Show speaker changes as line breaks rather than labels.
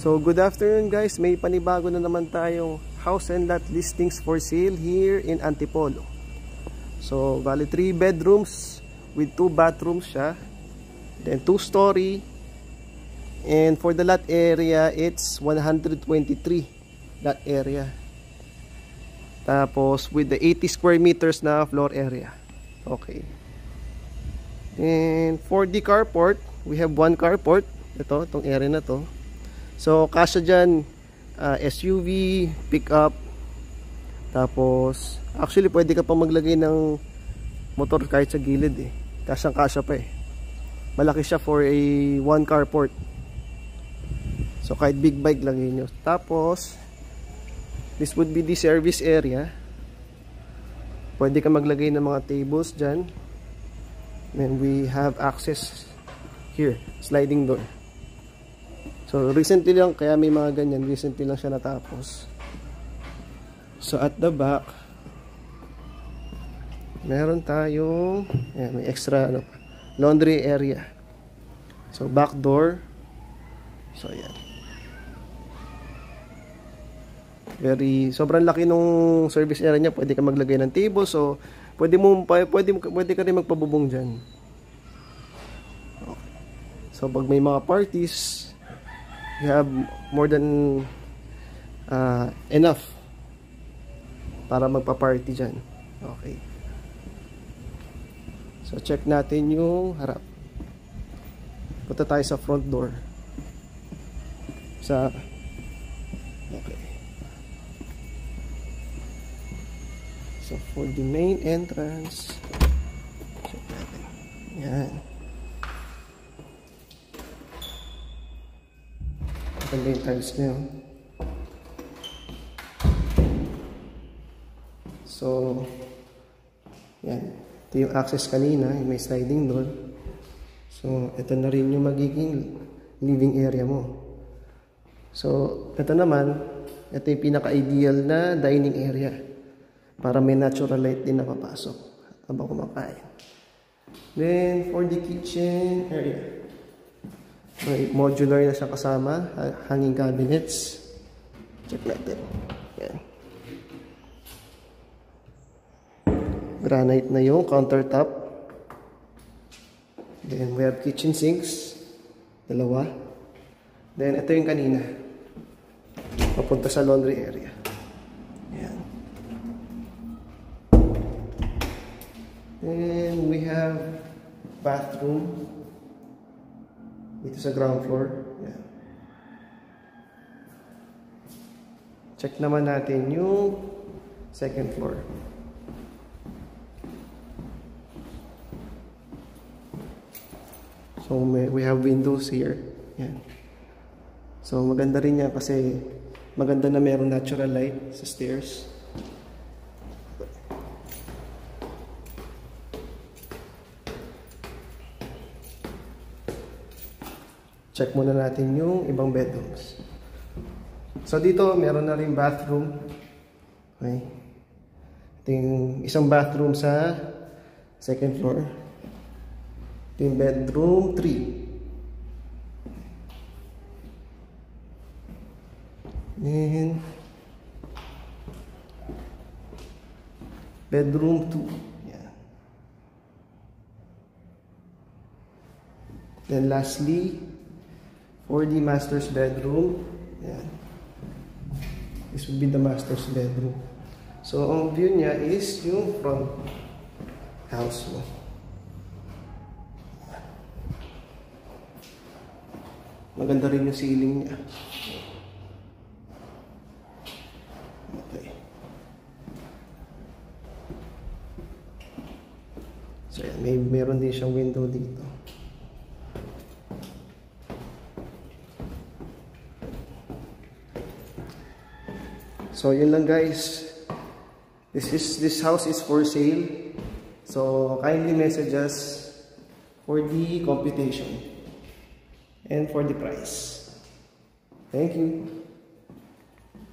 So good afternoon guys, may panibago na naman tayong house and lot listings for sale here in Antipolo. So bali 3 bedrooms with 2 bathrooms siya, then 2-story, and for the lot area it's 123 lot area, tapos with the 80 square meters na floor area. Okay, and for the carport, we have 1 carport. Itong area na to. So kasya dyan, SUV, pickup, tapos actually pwede ka pa maglagay ng motor kahit sa gilid eh. Kasya pa eh. Malaki siya for a 1 carport. So kahit big bike lagay nyo. Tapos this would be the service area. Pwede ka maglagay ng mga tables dyan. Then we have access here, sliding door. So recently lang, kaya may mga ganyan, recently lang siya natapos. So at the back, meron tayong may extra laundry area. So back door. So ayan, sobrang laki nung service area niya. Pwede ka maglagay ng table. So pwede ka rin magpabubong dyan. Okay. So pag may mga parties, you have more than enough para magpa-party dyan. Okay. So check natin yung harap. Punta tayo sa front door. Okay. So for the main entrance, check natin. Yan. Ganda yung tiles niya. So yan, ito yung access kanina, may sliding door. So ito na rin yung magiging living area mo. So ito naman, ito yung pinaka-ideal na dining area para may natural light din na papasok habang kumakain. Then for the kitchen area, may modular na siya kasama, hanging cabinets. Check natin. Yan. Granite na yung countertop. Then we have kitchen sinks, 2. Then ito yung kanina, papunta sa laundry area. Yan. Then we have bathroom dito sa ground floor. Yan. Check naman natin yung second floor. So we have windows here. Yan. So maganda rin yan kasi maganda na mayroong natural light sa stairs. Check muna natin yung ibang bedrooms. So dito meron na rin bathroom. Okay. Ito yung isang bathroom sa second floor. Ito yung bedroom 3. Then bedroom 2. Yeah. Then lastly, for the master's bedroom, yan. This would be the master's bedroom. So ang view niya is yung front house mo. Maganda rin yung ceiling niya. Okay. So yan, meron din siyang window dito. So yun lang guys. This house is for sale. So kindly message us for the computation and for the price. Thank you.